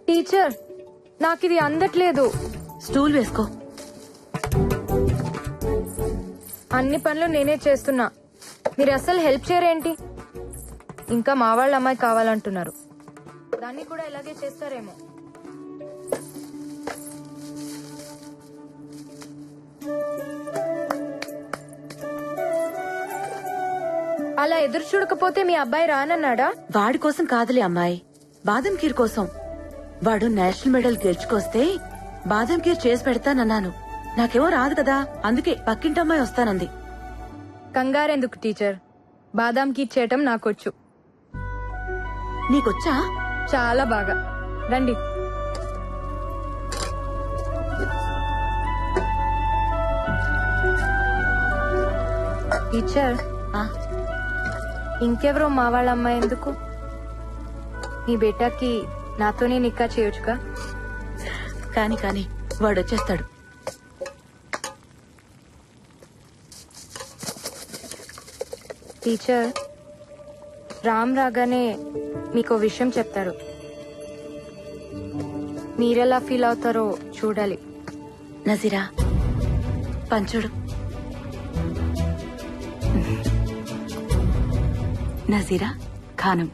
Teacher, నాకిది అందట్లేదు. Stool వేసుకో. అన్ని పనులు నేనే చేస్తున్నా, మీరు అసలు హెల్ప్ చేయరేంటి? ఇంకా మా వాళ్ళ అమ్మాయి కావాలంటున్నారు, దాన్ని కూడా ఇలాగే చేస్తారేమో. అలా ఎదురు చూడకపోతే మీ అబ్బాయి రానన్నాడా? వాడి కోసం కాదులే అమ్మాయి, బాదం ఖీర్ కోసం. వాడు నేషనల్ మెడల్ గెలుచుకొస్తే బాదం ఖీర్ చేసి పెడతానన్నాను. నాకేమో రాదు కదా, అందుకే పక్కింటమ్మాయి వస్తానంది. కంగారెందుకు టీచర్, బాదాం కీర్ చేయటం నాకొచ్చు. నీకొచ్చా? చాలా బాగా. రండి. టీచర్, ఇంకెవరో మా వాళ్ళ అమ్మాయి ఎందుకు? మీ బేటాకి నాతోనే నిక్కా చేయొచ్చుగా. కాని కాని వాడొచ్చేస్తాడు. టీచర్, రామ్ రాగానే మీకో విషయం చెప్తారు, మీరెలా ఫీల్ అవుతారో చూడాలి. నజీరా, పంచుడు. నజీరా ఖానం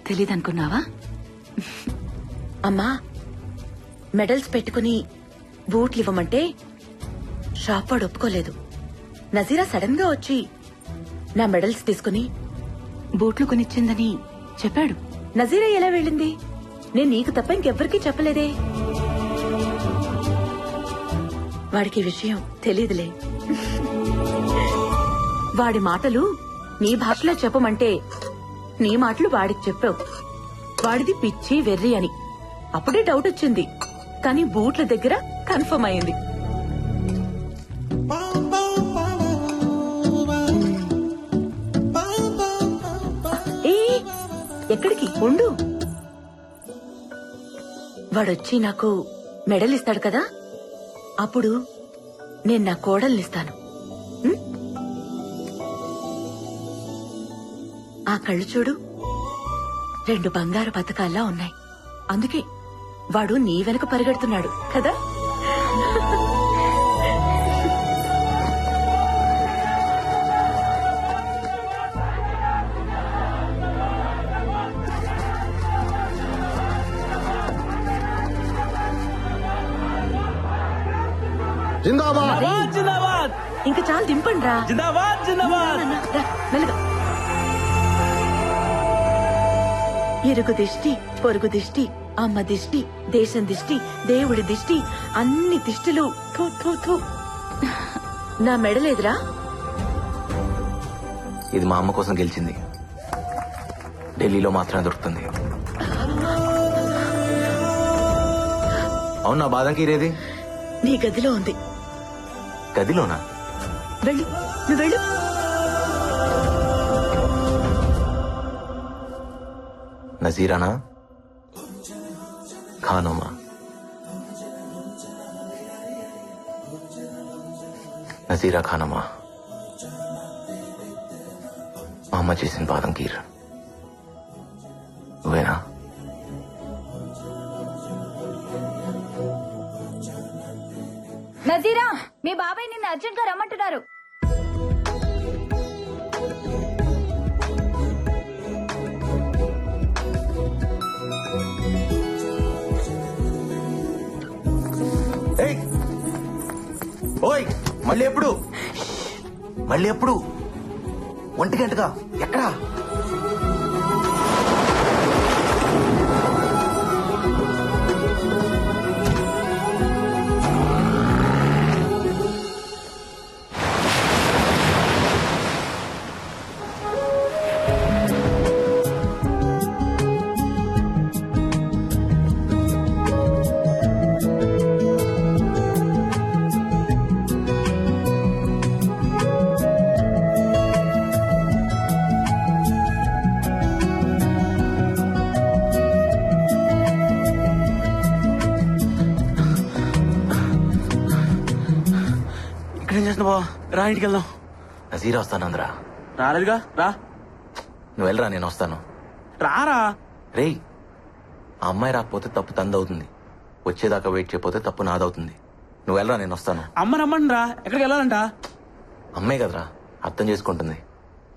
తెలీదనుకున్నావా? అమ్మా, మెడల్స్ పెట్టుకుని బూట్లు ఇవ్వమంటే షాప్ వాడు ఒప్పుకోలేదు. నజీరా సడన్ గా వచ్చి నా మెడల్స్ తీసుకుని బూట్లు కొనిచ్చిందని చెప్పాడు. నజీరా ఎలా వెళ్ళింది? నేను నీకు తప్ప ఇంకెవ్వరికీ చెప్పలేదే. వాడికి ఈ విషయం తెలీదులే. వాడి మాటలు నీ భాషలో చెప్పమంటే నీ మాటలు వాడికి చెప్పావు. వాడిది పిచ్చి వెర్రి అని. అప్పుడే డౌట్ వచ్చింది. కానీ బూట్ల దగ్గర కన్ఫర్మ్ అయింది. ఏ ఎక్కడికి ఉండు. వాడొచ్చి నాకు మెడల్ ఇస్తాడు కదా, అప్పుడు నేను నా కోడల్నిస్తాను. ఉం? ఆ కళ్ళు చూడు, 2 బంగారు పథకాల్లా ఉన్నాయి. అందుకే వాడు నీ వెనక పరిగెడుతున్నాడు కదా. జిందాబాద్ జిందాబాద్ ఇంకా చాలు దింపండి రా. జిందాబాద్ జిందాబాద్. రా, మెల్లగా. ఇరుగు దిష్టి, పొరుగు దిష్టి, అమ్మ దిష్టి, దేశం దిష్టి, దేవుడి దిష్టి, అన్ని దిష్టిలు. థూ, థూ, థూ. నా మెడలేదురా. ఇది మా అమ్మ కోసం గెలిచింది. ఢిల్లీలో మాత్రమే దొరుకుతుంది. అవునా బాదం కీరేది? నీ గదిలో ఉంది. గదిలోనా? వెళ్ళు, నువ్వు వెళ్ళు. నజీరానా ఖానోమా? నజీరా ఖానమా, మా అమ్మ చేసిన బాదం కీర్ నువ్వేనా? నజీరా, మీ బాబాయ్ నిన్ను అర్జెంట్ గా రమ్మంటున్నారు. ఏయ్! ఓయ్ మళ్ళీ ఎప్పుడు? మళ్ళీ ఎప్పుడు? 1 గంటగా ఎక్కడా? ఇక్కడేం చేస్తున్నా బావ? రా ఇంటికి వెళ్దాం. నజీరా వస్తానందరా. రాలేదుగా, రా. నువ్వు వెళ్ళరా, నేను వస్తాను. రారా. రేయ్, ఆ అమ్మాయి రాకపోతే తప్పు తందవుతుంది. వచ్చేదాకా వెయిట్ చేయకపోతే తప్పు నాదవుతుంది. నువ్వు వెళ్ళరా, నేను వస్తాను. అమ్మ రమ్మండి రా. ఎక్కడికి వెళ్ళాలంట? అమ్మాయి కదరా, అర్థం చేసుకుంటుంది.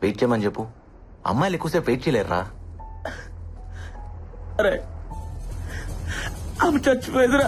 వెయిట్ చేయమని చెప్పు. అమ్మాయిలు ఎక్కువసేపు వెయిట్ చేయలేరురా. అరే అమ్మ చచ్చిపోయేదిరా.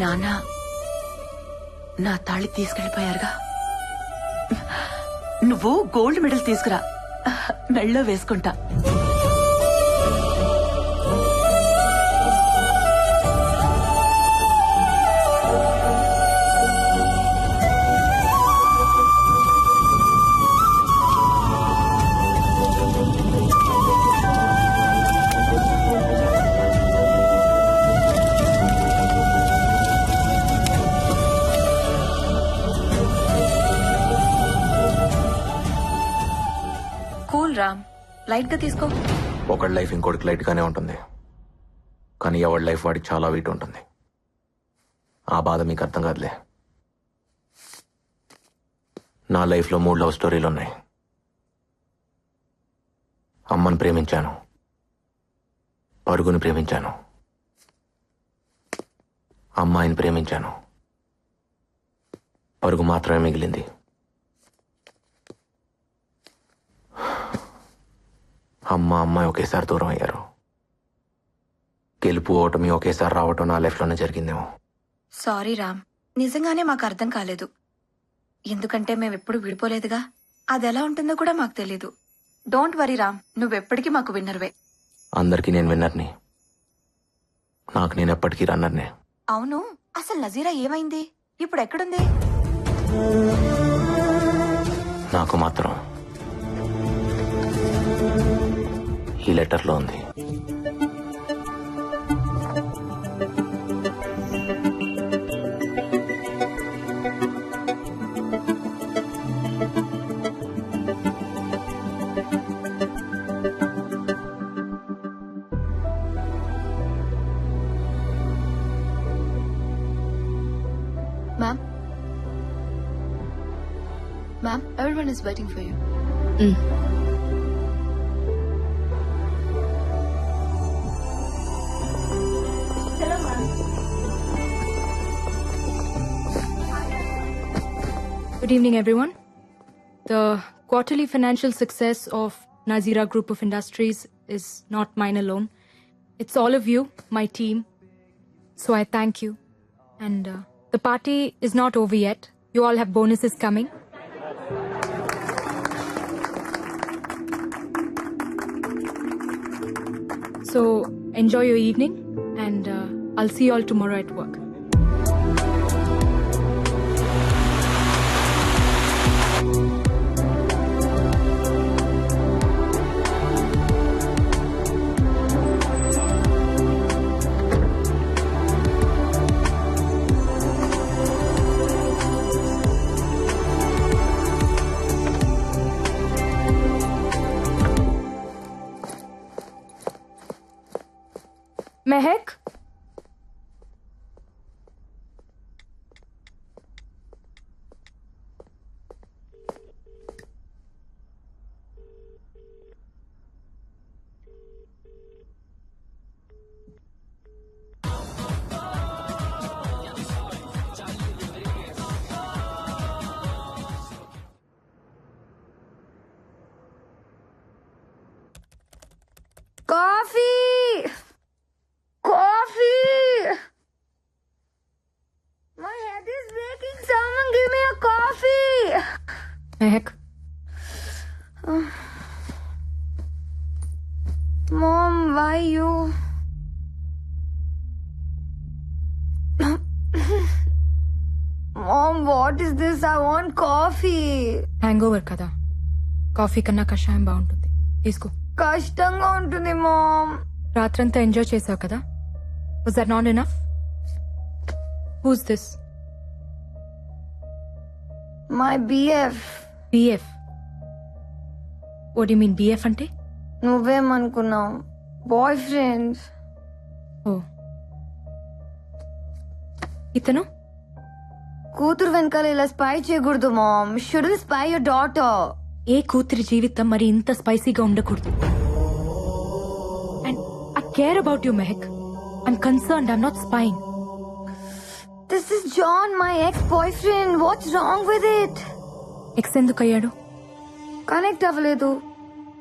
నాన్న నా తాళి తీసుకెళ్లిపోయారుగా. నువ్వు గోల్డ్ మెడల్ తీసుకురా, మెళ్ళో వేసుకుంటా. కూల్ రామ్, లైట్ గా తీసుకో. ఒకడి లైఫ్ ఇంకోటికి లైట్ గానే ఉంటుంది, కానీ ఎవడి లైఫ్ వాడికి చాలా వీట్ ఉంటుంది. ఆ బాధ మీకు అర్థం కాదులే. నా లైఫ్లో 3 లవ్ స్టోరీలు ఉన్నాయి. అమ్మని ప్రేమించాను, పరుగుని ప్రేమించాను, అమ్మాయిని ప్రేమించాను. పరుగు మాత్రమే మిగిలింది. అమ్మాయి ఒకేసారి దూరం అయ్యారు. గెలుపు ఓటమి ఒకేసారి రావటం నా లైఫ్లోనే జరిగిందేమో. సారీ రామ్, నిజంగానే మాకు అర్థం కాలేదు. ఎందుకంటే మేమెప్పుడు విడిపోలేదుగా. అదెలా ఉంటుందో కూడా మాకు తెలీదు. డోంట్ వరీ రామ్, నువ్వెప్పటికీ మాకు విన్నర్వే. అందరికీ నేను విన్నర్ని, నాకు నేను ఎప్పటికీ రన్నర్నే. అవును, అసలు నజీరా ఏమైంది? ఇప్పుడు ఎక్కడుంది? నాకు మాత్రం ఈ లెటర్లో ఉంది. Ma'am, everyone is waiting for you. Good evening, everyone. The quarterly financial success of Nazira Group of Industries is not mine alone. It's all of you, my team. So I thank you. And the party is not over yet. You all have bonuses coming. So enjoy your evening, and I'll see you all tomorrow at work. Mehak? Coffee! Coffee! My head is breaking. Someone give me a coffee. Mehak. Mom, why you? Mom, what is this? I want coffee. Hangover kada. Coffee కన్నా కషాయం బాగుంటుంది, తీసుకో. కష్టంగా ఉంటుంది ma'am. రాత్రంతా enjoy చేసావు కదా. Was that not enough? Who's this? My BF. BF? What do you mean BF అంటే? నువ్వేమనుకున్నావు? Boy friend. ఓ. ఇతను? కూతురు వెనకాల ఇలా స్పై చేయకూడదు mom. Shouldn't spy your daughter. ఏ కూతురి జీవితం మరి ఇంత స్పైసీగా ఉండకూడదు. And I care about you Mehak. I'm concerned. I'm not spying. This is John, my ex boy friend. What's wrong with it? Ex ఎందుకు అయ్యాడు? కనెక్ట్ అవ్వలేదు.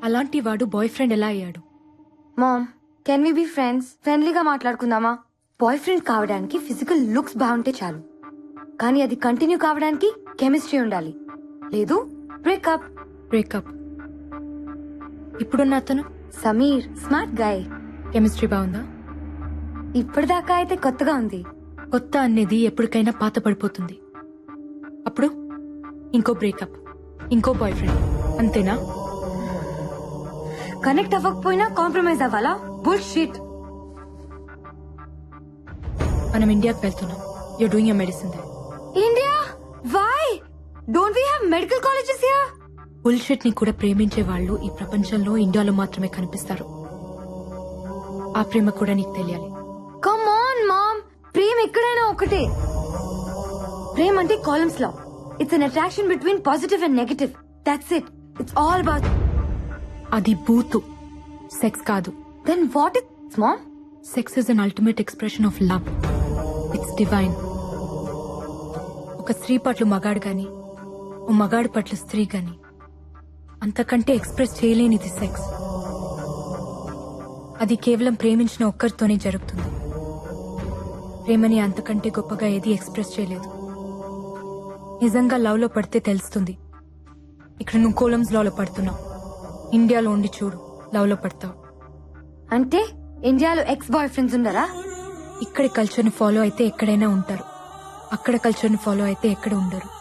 అలాంటి వాడు బాయ్ ఫ్రెండ్ ఎలా అయ్యాడు? Mom, can we be friends? ఫ్రెండ్లీగా మాట్లాడుకుందామా? బాయ్ ఫ్రెండ్ కావడానికి ఫిజికల్ లుక్స్ బాగుంటే చాలు, కానీ అది కంటిన్యూ కావడానికి కెమిస్ట్రీ ఉండాలి. లేదు బ్రేకప్. బ్రేకప్. ఇప్పుడున్న అతను సమీర్ స్మార్ట్ గాయ్. కెమిస్ట్రీ బాగుందా? ఇప్పటిదాకా అయితే కొత్తగా ఉంది. కొత్త అనేది ఎప్పటికైనా పాత పడిపోతుంది. అప్పుడు ఇంకో బ్రేకప్, ఇంకో బాయ్ ఫ్రెండ్, అంతేనా? కనెక్ట్ అవ్వకపోయినా కాంప్రమైజ్ అవ్వాలా? బుల్షిట్. మనం ఇండియాకి వెళ్తున్నాం. You're doing your medicine there. India? Why don't we have medical colleges here? Bullshit ని కూడా ప్రేమించే వాళ్ళు ఈ ప్రపంచంలో ఇండియాలో మాత్రమే కనిపిస్తారు. ఆ ప్రేమ కూడా నీకు తెలియాలి. కమ్ ఆన్ మామ్, ప్రేమ ఎక్కడైనా ఒకటే. ప్రేమ అంటే Coulomb's law. It's an attraction between positive and negative. That's it. It's all about. అది బూతు, సెక్స్ కాదు. Then what it's mom? Sex is an ultimate expression of love. It's divine. ఒక స్త్రీ పట్ల మగాడు గాని, ఓ మగాడి పట్ల స్త్రీ గాని అంతకంటే ఎక్స్ప్రెస్ చేయలేనిది సెక్స్. అది కేవలం ప్రేమించిన ఒక్కరితోనే జరుగుతుంది. ప్రేమని అంతకంటే గొప్పగా ఏది ఎక్స్ప్రెస్ చేయలేదు. నిజంగా లవ్ లో పడితే తెలుస్తుంది. ఇక్కడ నువ్వు కోలమ్స్ లో పడుతున్నావు. ఇండియాలో ఉండి చూడు, లవ్ లో పడతావు. అంటే ఇండియాలో ఎక్స్ బాయ్ ఫ్రెండ్స్ ఉండరా? ఇక్కడి కల్చర్ ని ఫాలో అయితే ఎక్కడైనా ఉంటారు, అక్కడ కల్చర్ ని ఫాలో అయితే ఎక్కడ ఉండరు.